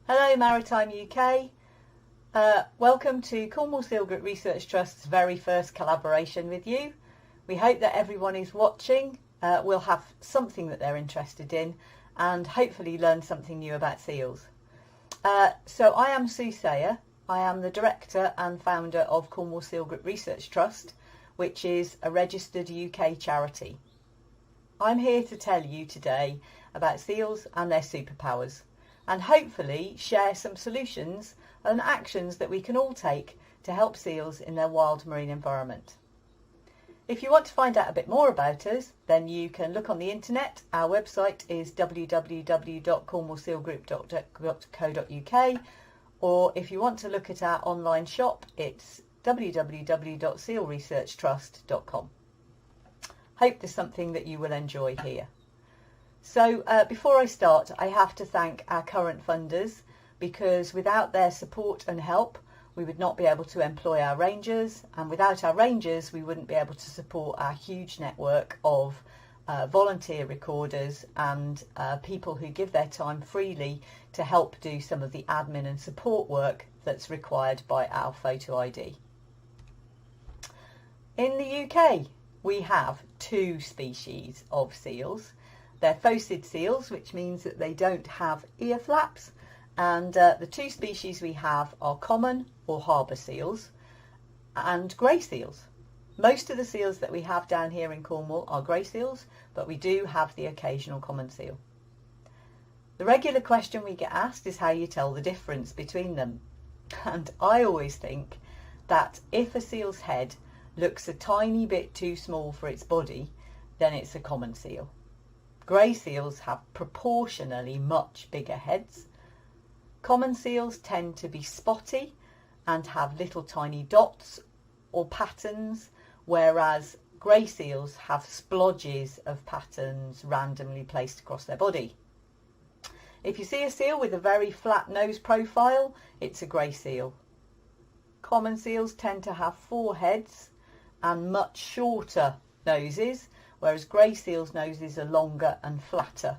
Hello Maritime UK, welcome to Cornwall Seal Group Research Trust's very first collaboration with you. We hope that everyone who's watching will have something that they're interested in and hopefully learn something new about seals. So I am Sue Sayer. I am the Director and Founder of Cornwall Seal Group Research Trust, which is a registered UK charity. I'm here to tell you today about seals and their superpowers, and hopefully share some solutions and actions that we can all take to help seals in their wild marine environment. If you want to find out a bit more about us, then you can look on the internet. Our website is www.cornwallsealgroup.co.uk, or if you want to look at our online shop, it's www.sealresearchtrust.com. Hope there's something that you will enjoy here. So before I start, I have to thank our current funders, because without their support and help, we would not be able to employ our rangers, and without our rangers, we wouldn't be able to support our huge network of volunteer recorders and people who give their time freely to help do some of the admin and support work that's required by our photo ID. In the UK, we have two species of seals. They're faucid seals, which means that they don't have ear flaps, and the two species we have are common or harbour seals and grey seals. Most of the seals that we have down here in Cornwall are grey seals, but we do have the occasional common seal. The regular question we get asked is how you tell the difference between them, and I always think that if a seal's head looks a tiny bit too small for its body, then it's a common seal. Grey seals have proportionally much bigger heads. Common seals tend to be spotty and have little tiny dots or patterns, whereas grey seals have splodges of patterns randomly placed across their body. If you see a seal with a very flat nose profile, it's a grey seal. Common seals tend to have 4 heads and much shorter noses, whereas grey seals' noses are longer and flatter.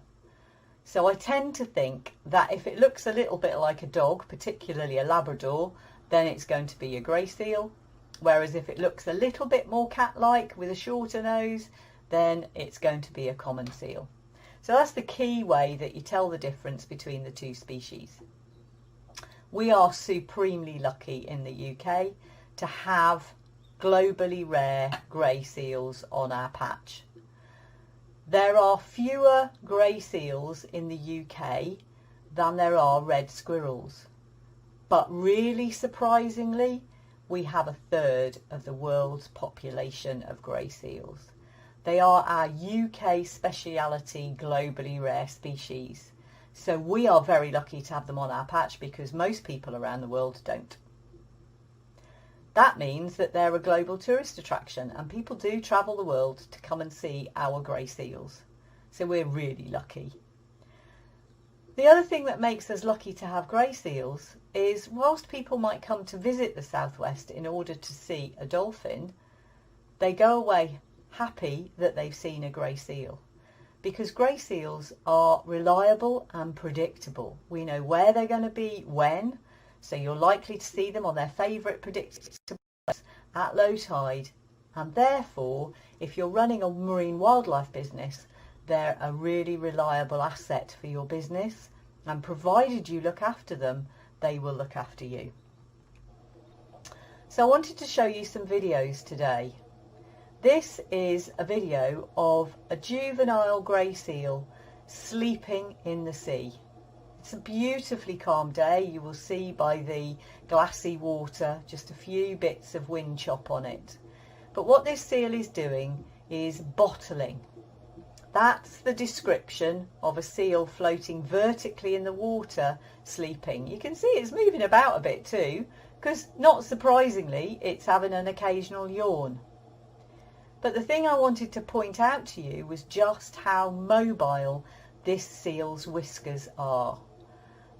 So I tend to think that if it looks a little bit like a dog, particularly a Labrador, then it's going to be a grey seal, whereas if it looks a little bit more cat-like with a shorter nose, then it's going to be a common seal. So that's the key way that you tell the difference between the two species. We are supremely lucky in the UK to have globally rare grey seals on our patch. There are fewer grey seals in the UK than there are red squirrels, but really surprisingly, we have 1/3 of the world's population of grey seals. They are our UK speciality globally rare species, so we are very lucky to have them on our patch because most people around the world don't. That means that they're a global tourist attraction and people do travel the world to come and see our grey seals. So we're really lucky. The other thing that makes us lucky to have grey seals is whilst people might come to visit the southwest in order to see a dolphin, they go away happy that they've seen a grey seal, because grey seals are reliable and predictable. We know where they're going to be when. So you're likely to see them on their favourite predicted place at low tide, and therefore if you're running a marine wildlife business, they're a really reliable asset for your business, and provided you look after them, they will look after you. So I wanted to show you some videos today. This is a video of a juvenile grey seal sleeping in the sea. It's a beautifully calm day. You will see by the glassy water just a few bits of wind chop on it. But what this seal is doing is bottling. That's the description of a seal floating vertically in the water, sleeping. You can see it's moving about a bit too, because not surprisingly, it's having an occasional yawn. But the thing I wanted to point out to you was just how mobile this seal's whiskers are.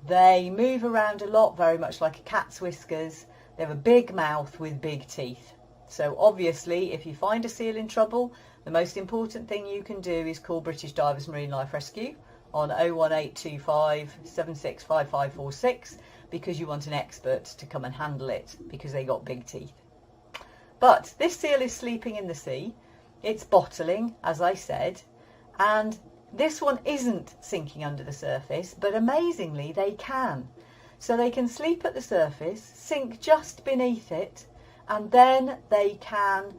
They move around a lot, very much like a cat's whiskers. They have a big mouth with big teeth. So obviously, if you find a seal in trouble, the most important thing you can do is call British Divers Marine Life Rescue on 01825 765546 because you want an expert to come and handle it because they got big teeth. But this seal is sleeping in the sea. It's bottling, as I said, and this one isn't sinking under the surface, but amazingly they can. So they can sleep at the surface, sink just beneath it, and then they can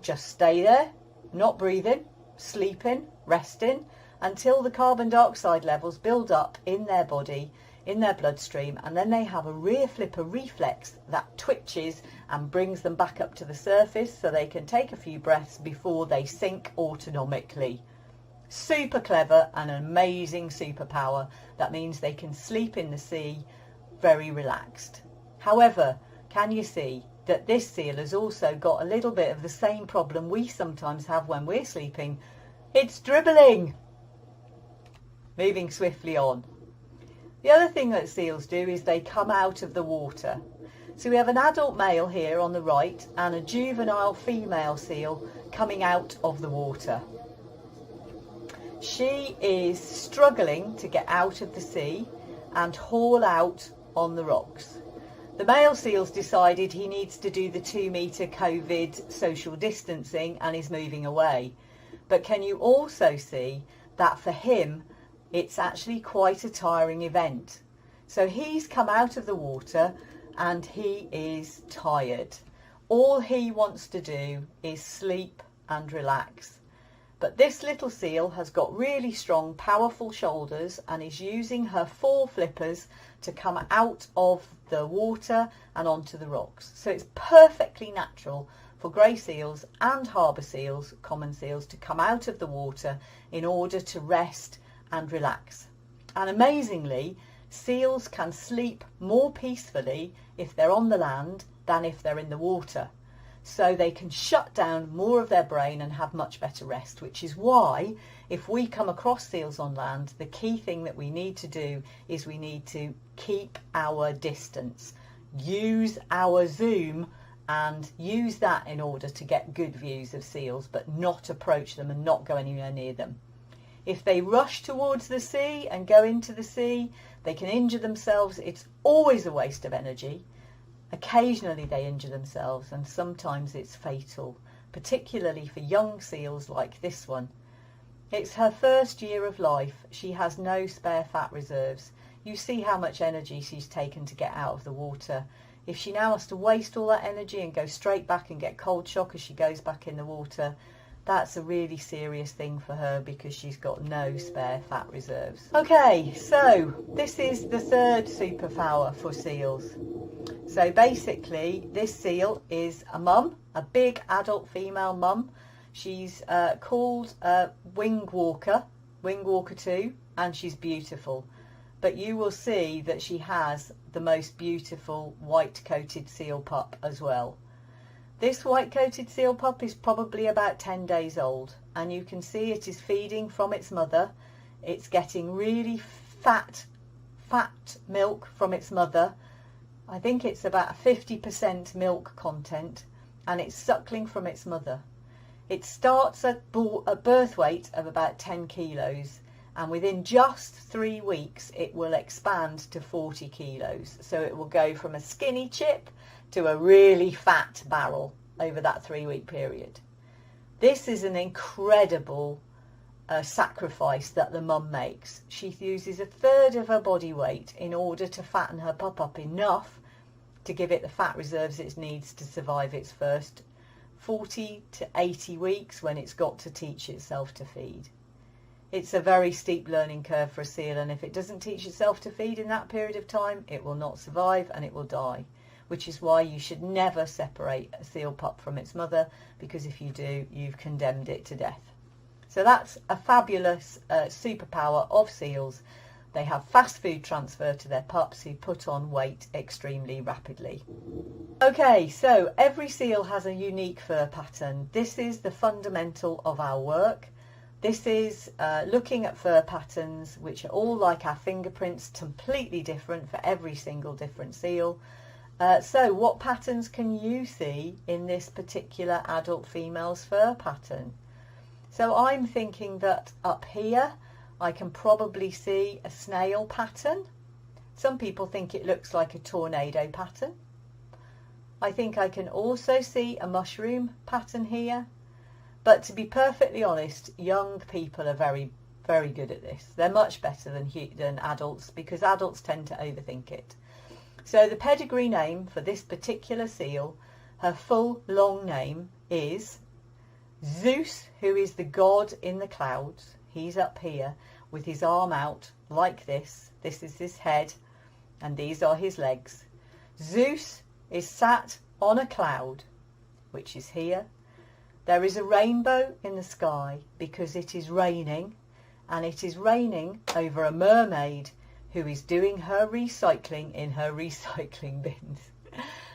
just stay there, not breathing, sleeping, resting, until the carbon dioxide levels build up in their body, in their bloodstream, and then they have a rear flipper reflex that twitches and brings them back up to the surface so they can take a few breaths before they sink autonomically. Super clever and an amazing superpower. That means they can sleep in the sea very relaxed. However, can you see that this seal has also got a little bit of the same problem we sometimes have when we're sleeping? It's dribbling. Moving swiftly on. The other thing that seals do is they come out of the water. So we have an adult male here on the right and a juvenile female seal coming out of the water. She is struggling to get out of the sea and haul out on the rocks. The male seal's decided he needs to do the 2-metre COVID social distancing and is moving away. But can you also see that for him it's actually quite a tiring event? So he's come out of the water and he is tired. All he wants to do is sleep and relax. But this little seal has got really strong, powerful shoulders and is using her 4 flippers to come out of the water and onto the rocks. So it's perfectly natural for grey seals and harbour seals, common seals, to come out of the water in order to rest and relax. And amazingly, seals can sleep more peacefully if they're on the land than if they're in the water. So they can shut down more of their brain and have much better rest, which is why if we come across seals on land, the key thing that we need to do is we need to keep our distance, use our zoom and use that in order to get good views of seals, but not approach them and not go anywhere near them. If they rush towards the sea and go into the sea, they can injure themselves. It's always a waste of energy. Occasionally they injure themselves and sometimes it's fatal, particularly for young seals like this one. It's her first year of life. She has no spare fat reserves. You see how much energy she's taken to get out of the water. If she now has to waste all that energy and go straight back and get cold shock as she goes back in the water, that's a really serious thing for her because she's got no spare fat reserves. Okay, so this is the third superpower for seals. So basically this seal is a mum, a big adult female mum. She's called Wing Walker 2, and she's beautiful. But you will see that she has the most beautiful white-coated seal pup as well. This white-coated seal pup is probably about 10 days old, and you can see it is feeding from its mother. It's getting really fat milk from its mother. I think it's about 50% milk content, and it's suckling from its mother. It starts at a birth weight of about 10 kilos, and within just 3 weeks it will expand to 40 kilos. So it will go from a skinny chip to a really fat barrel over that 3-week period. This is an incredible sacrifice that the mum makes. She uses 1/3 of her body weight in order to fatten her pup up enough to give it the fat reserves it needs to survive its first 40 to 80 weeks when it's got to teach itself to feed. It's a very steep learning curve for a seal, and if it doesn't teach itself to feed in that period of time, it will not survive and it will die, which is why you should never separate a seal pup from its mother, because if you do, you've condemned it to death. So that's a fabulous superpower of seals. They have fast food transfer to their pups who put on weight extremely rapidly. Okay, so every seal has a unique fur pattern. This is the fundamental of our work. This is looking at fur patterns which are all like our fingerprints, completely different for every single different seal. So what patterns can you see in this particular adult female's fur pattern? So I'm thinking that up here I can probably see a snail pattern. Some people think it looks like a tornado pattern. I think I can also see a mushroom pattern here. But to be perfectly honest, young people are very, very good at this. They're much better than adults, because adults tend to overthink it. So the pedigree name for this particular seal, her full long name is Zeus, who is the god in the clouds. He's up here with his arm out like this. This is his head and these are his legs. Zeus is sat on a cloud, which is here. There is a rainbow in the sky because it is raining, and it is raining over a mermaid who is doing her recycling in her recycling bins.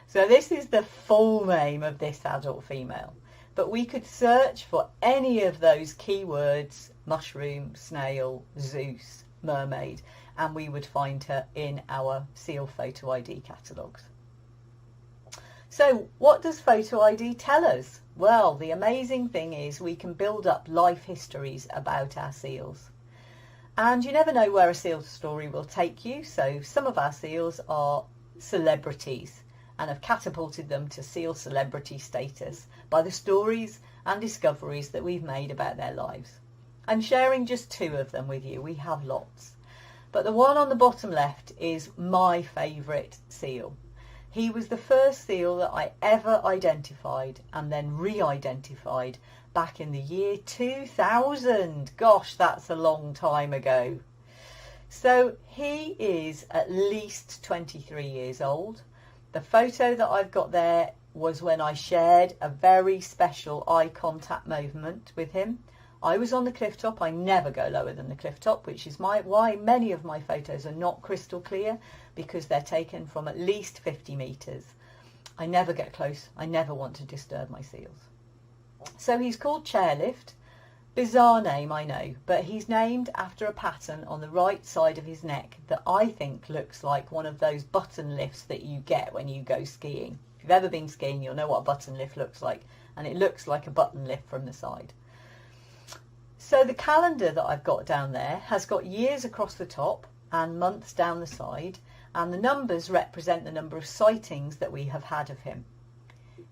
So this is the full name of this adult female. But we could search for any of those keywords, mushroom, snail, Zeus, mermaid, and we would find her in our seal photo ID catalogues. So what does photo ID tell us? Well, the amazing thing is we can build up life histories about our seals. And you never know where a seal story will take you, so some of our seals are celebrities and have catapulted them to seal celebrity status by the stories and discoveries that we've made about their lives. I'm sharing just 2 of them with you. We have lots. But the one on the bottom left is my favourite seal. He was the first seal that I ever identified and then re-identified back in the year 2000. Gosh, that's a long time ago. So he is at least 23 years old. The photo that I've got there was when I shared a very special eye contact moment with him. I was on the cliff top. I never go lower than the cliff top, which is why many of my photos are not crystal clear, because they're taken from at least 50 metres. I never get close. I never want to disturb my seals. So he's called Chairlift. Bizarre name, I know, but he's named after a pattern on the right side of his neck that I think looks like one of those button lifts that you get when you go skiing. If you've ever been skiing, you'll know what a button lift looks like, and it looks like a button lift from the side. So the calendar that I've got down there has got years across the top and months down the side, and the numbers represent the number of sightings that we have had of him.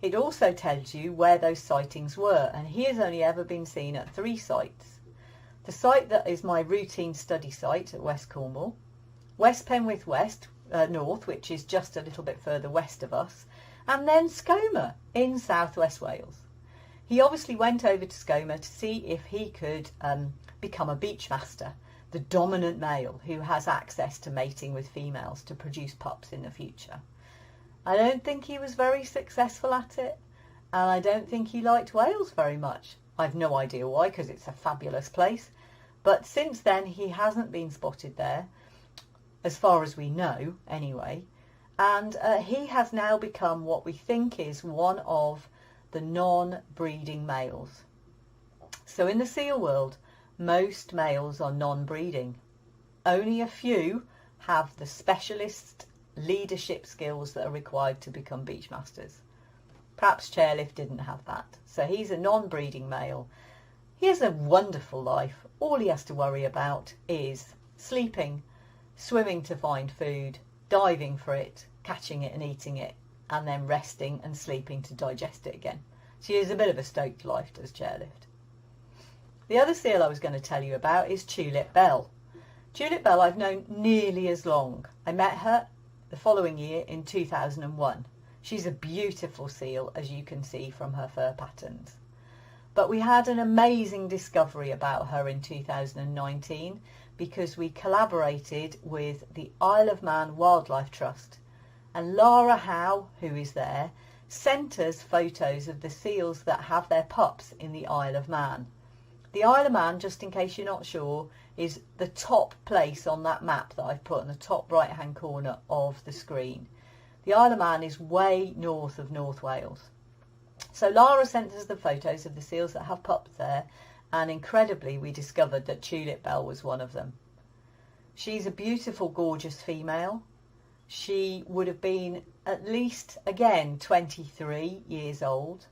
It also tells you where those sightings were, and he has only ever been seen at 3 sites. The site that is my routine study site at West Cornwall, West Penwith North, which is just a little bit further west of us, and then Scoma in southwest Wales. He obviously went over to Scoma to see if he could become a beachmaster, the dominant male who has access to mating with females to produce pups in the future. I don't think he was very successful at it, and I don't think he liked Wales very much. I've no idea why, because it's a fabulous place. But since then, he hasn't been spotted there, as far as we know, anyway. And he has now become what we think is one of the non-breeding males. So in the seal world, most males are non-breeding. Only a few have the specialist leadership skills that are required to become beachmasters. Perhaps Chairlift didn't have that. So he's a non-breeding male. He has a wonderful life. All he has to worry about is sleeping, swimming to find food, diving for it, catching it and eating it, and then resting and sleeping to digest it again. So he has a bit of a stoked life, does Chairlift. The other seal I was going to tell you about is Tulip Bell. Tulip Bell I've known nearly as long. I met her the following year in 2001. She's a beautiful seal, as you can see from her fur patterns. But we had an amazing discovery about her in 2019 because we collaborated with the Isle of Man Wildlife Trust, and Lara Howe, who is there, sent us photos of the seals that have their pups in the Isle of Man. The Isle of Man, just in case you're not sure, is the top place on that map that I've put in the top right hand corner of the screen. The Isle of Man is way north of North Wales. So Lara sent us the photos of the seals that have pups there, and incredibly we discovered that Tulip Bell was one of them. She's a beautiful, gorgeous female. She would have been at least, again, 23 years old.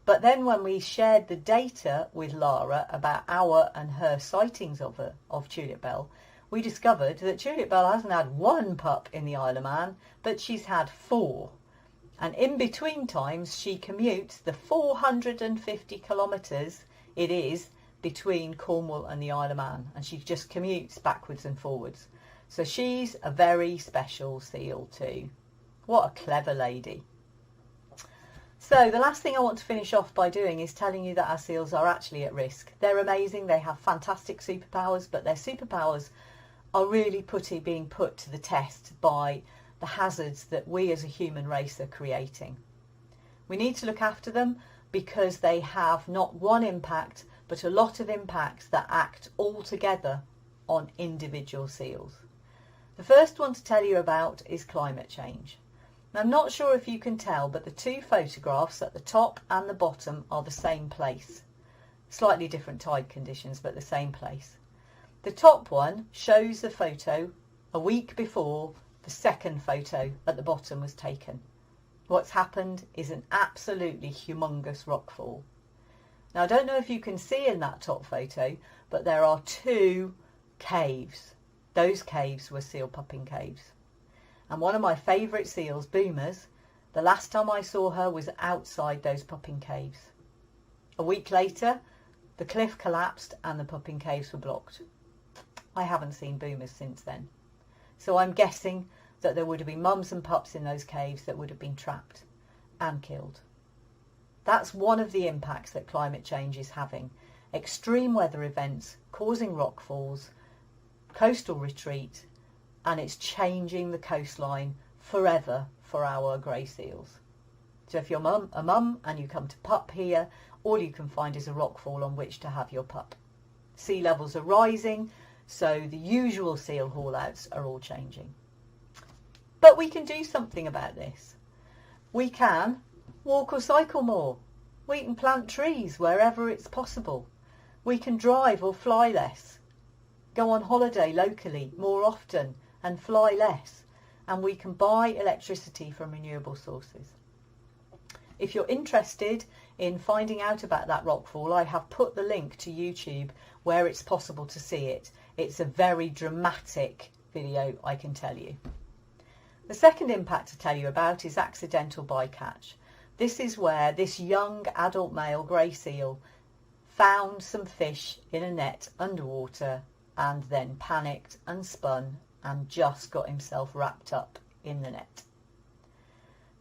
But then when we shared the data with Lara about our and her sightings of Tulip Bell, we discovered that Tulip Bell hasn't had one pup in the Isle of Man, but she's had 4. And in between times, she commutes the 450 kilometres it is between Cornwall and the Isle of Man. And she just commutes backwards and forwards. So she's a very special seal too. What a clever lady. So the last thing I want to finish off by doing is telling you that our seals are actually at risk. They're amazing. They have fantastic superpowers, but their superpowers are really being put to the test by the hazards that we as a human race are creating. We need to look after them because they have not one impact, but a lot of impacts that act all together on individual seals. The first one to tell you about is climate change. Now, I'm not sure if you can tell, but the 2 photographs at the top and the bottom are the same place. Slightly different tide conditions, but the same place. The top one shows the photo a week before the second photo at the bottom was taken. What's happened is an absolutely humongous rockfall. Now, I don't know if you can see in that top photo, but there are 2 caves. Those caves were seal pupping caves. And one of my favourite seals, Boomers, the last time I saw her was outside those pupping caves. A week later, the cliff collapsed and the pupping caves were blocked. I haven't seen Boomers since then. So I'm guessing that there would have been mums and pups in those caves that would have been trapped and killed. That's one of the impacts that climate change is having. Extreme weather events causing rockfalls, coastal retreat, and it's changing the coastline forever for our grey seals. So if you're a mum and you come to pup here, all you can find is a rockfall on which to have your pup. Sea levels are rising, so the usual seal haul-outs are all changing. But we can do something about this. We can walk or cycle more. We can plant trees wherever it's possible. We can drive or fly less. Go on holiday locally more often and fly less. And we can buy electricity from renewable sources. If you're interested in finding out about that rockfall, I have put the link to YouTube where it's possible to see it. It's a very dramatic video, I can tell you. The second impact to tell you about is accidental bycatch. This is where this young adult male grey seal found some fish in a net underwater and then panicked and spun and just got himself wrapped up in the net.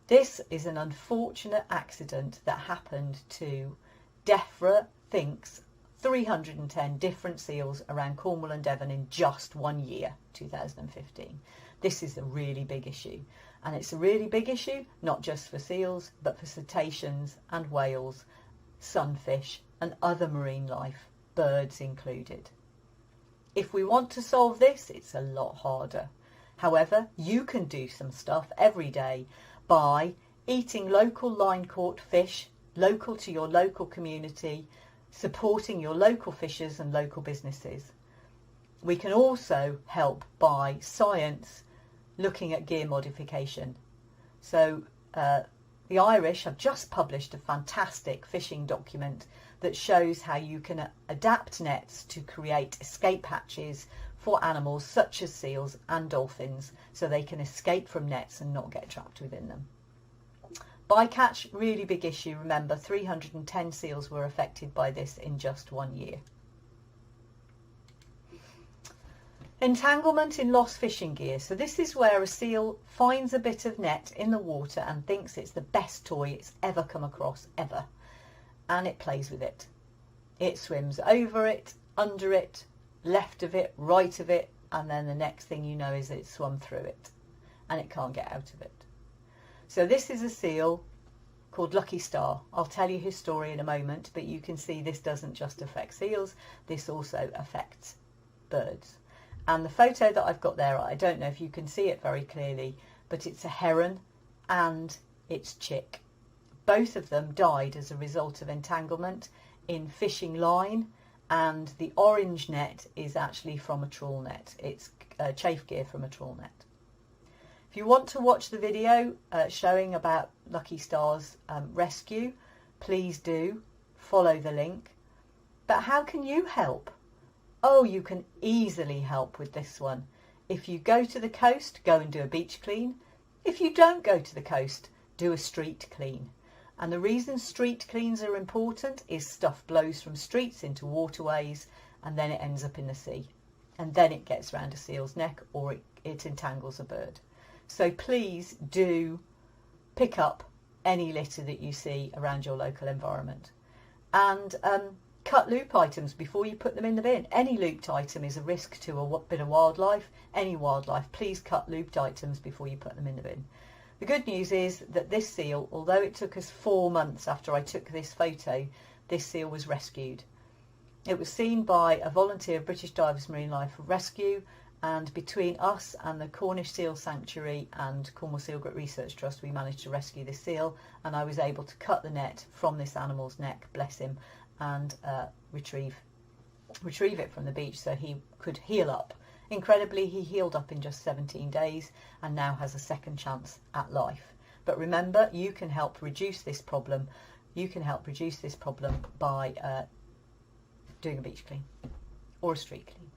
This is an unfortunate accident that happened to DEFRA thinks 310 different seals around Cornwall and Devon in just 1 year, 2015. This is a really big issue. And it's a really big issue, not just for seals, but for cetaceans and whales, sunfish and other marine life, birds included. If we want to solve this, it's a lot harder. However, you can do some stuff every day by eating local line-caught fish, local to your local community, supporting your local fishers and local businesses. We can also help by science looking at gear modification. So the Irish have just published a fantastic fishing document that shows how you can adapt nets to create escape hatches for animals such as seals and dolphins so they can escape from nets and not get trapped within them. Bycatch, really big issue. Remember, 310 seals were affected by this in just 1 year. Entanglement in lost fishing gear. So this is where a seal finds a bit of net in the water and thinks it's the best toy it's ever come across, ever. And it plays with it. It swims over it, under it, left of it, right of it, and then the next thing you know is it's swum through it and it can't get out of it. So this is a seal called Lucky Star. I'll tell you his story in a moment, but you can see this doesn't just affect seals, this also affects birds. And the photo that I've got there, I don't know if you can see it very clearly, but it's a heron and its chick. Both of them died as a result of entanglement in fishing line, and the orange net is actually from a trawl net. It's chafe gear from a trawl net. If you want to watch the video showing about Lucky Star's rescue, please do follow the link. But how can you help? Oh, you can easily help with this one. If you go to the coast, go and do a beach clean. If you don't go to the coast, do a street clean. And the reason street cleans are important is stuff blows from streets into waterways and then it ends up in the sea. And then it gets round a seal's neck or it entangles a bird. So please do pick up any litter that you see around your local environment. And cut loop items before you put them in the bin. Any looped item is a risk to a bit of wildlife. Any wildlife, please cut looped items before you put them in the bin. The good news is that this seal, although it took us 4 months after I took this photo, this seal was rescued. It was seen by a volunteer of British Divers Marine Life Rescue, and between us and the Cornish Seal Sanctuary and Cornwall Seal Group Research Trust, we managed to rescue this seal, and I was able to cut the net from this animal's neck, bless him, and retrieve it from the beach so he could heal up. Incredibly, he healed up in just 17 days and now has a second chance at life. But remember, you can help reduce this problem. You can help reduce this problem by doing a beach clean or a street clean.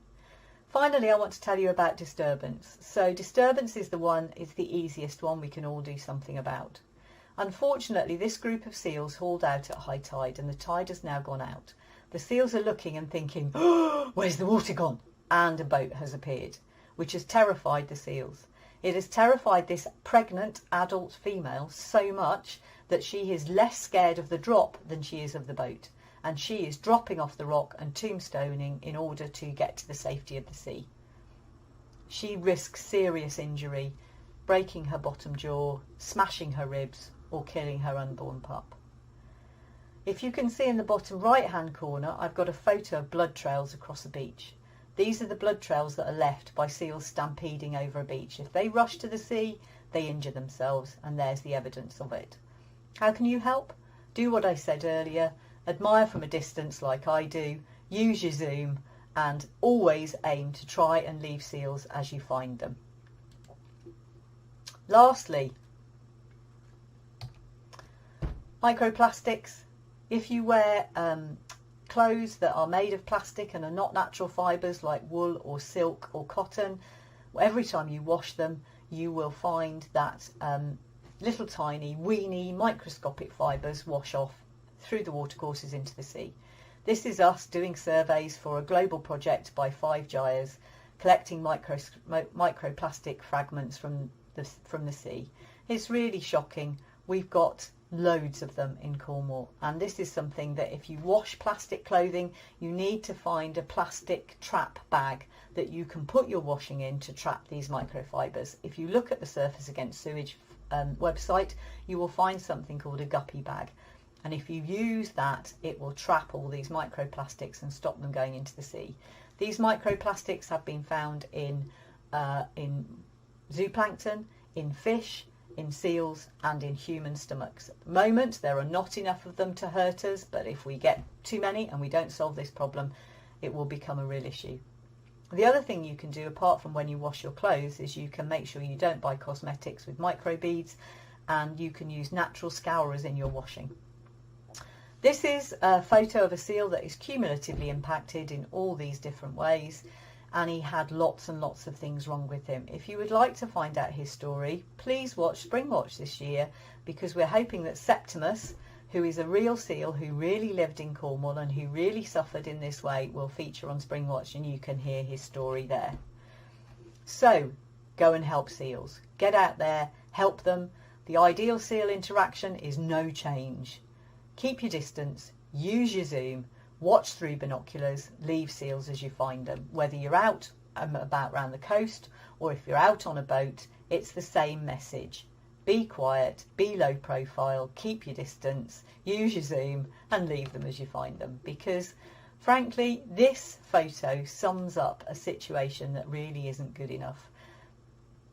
Finally, I want to tell you about disturbance. So disturbance is the easiest one we can all do something about. Unfortunately, this group of seals hauled out at high tide and the tide has now gone out. The seals are looking and thinking, oh, where's the water gone? And a boat has appeared, which has terrified the seals. It has terrified this pregnant adult female so much that she is less scared of the drop than she is of the boat. And she is dropping off the rock and tombstoning in order to get to the safety of the sea. She risks serious injury, breaking her bottom jaw, smashing her ribs, or killing her unborn pup. If you can see in the bottom right hand corner, I've got a photo of blood trails across a beach. These are the blood trails that are left by seals stampeding over a beach. If they rush to the sea, they injure themselves, and there's the evidence of it. How can you help? Do what I said earlier. Admire from a distance like I do. Use your zoom, and always aim to try and leave seals as you find them. Lastly, microplastics. If you wear clothes that are made of plastic and are not natural fibres like wool or silk or cotton, every time you wash them you will find that little tiny weeny microscopic fibres wash off through the watercourses into the sea. This is us doing surveys for a global project by 5 gyres, collecting microplastic fragments from the sea. It's really shocking. We've got loads of them in Cornwall, and this is something that if you wash plastic clothing, you need to find a plastic trap bag that you can put your washing in to trap these microfibres. If you look at the Surface Against Sewage website, you will find something called a guppy bag, and if you use that, it will trap all these microplastics and stop them going into the sea. These microplastics have been found in zooplankton, in fish, in seals and in human stomachs. At the moment there are not enough of them to hurt us, but if we get too many and we don't solve this problem, it will become a real issue. The other thing you can do, apart from when you wash your clothes, is you can make sure you don't buy cosmetics with microbeads, and you can use natural scourers in your washing. This is a photo of a seal that is cumulatively impacted in all these different ways, and he had lots and lots of things wrong with him. If you would like to find out his story, please watch Springwatch this year, because we're hoping that Septimus, who is a real seal who really lived in Cornwall and who really suffered in this way, will feature on Springwatch, and you can hear his story there. So go and help seals. Get out there, help them. The ideal seal interaction is no change. Keep your distance, use your zoom, watch through binoculars, leave seals as you find them. Whether you're out about round the coast or if you're out on a boat, it's the same message. Be quiet, be low profile, keep your distance, use your zoom and leave them as you find them. Because frankly, this photo sums up a situation that really isn't good enough.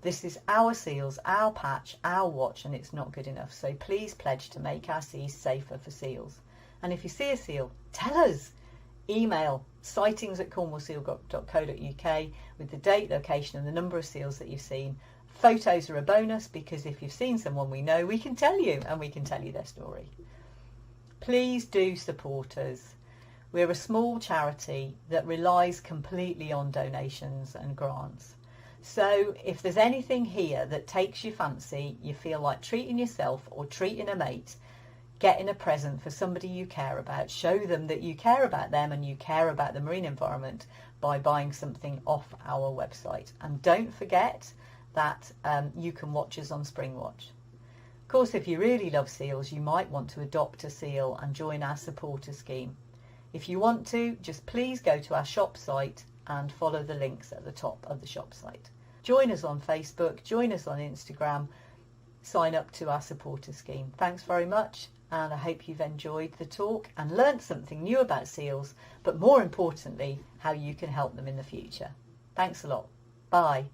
This is our seals, our patch, our watch, and it's not good enough. So please pledge to make our seas safer for seals. And if you see a seal, tell us. Email sightings@cornwallseal.co.uk with the date, location and the number of seals that you've seen. Photos are a bonus, because if you've seen someone we know, we can tell you, and we can tell you their story. Please do support us. We're a small charity that relies completely on donations and grants. So if there's anything here that takes your fancy, you feel like treating yourself or treating a mate, getting a present for somebody you care about, show them that you care about them and you care about the marine environment by buying something off our website. And don't forget that you can watch us on Springwatch. Of course, if you really love seals, you might want to adopt a seal and join our supporter scheme. If you want to, just please go to our shop site and follow the links at the top of the shop site. Join us on Facebook, join us on Instagram, sign up to our supporter scheme. Thanks very much, and I hope you've enjoyed the talk and learnt something new about seals, but more importantly, how you can help them in the future. Thanks a lot. Bye.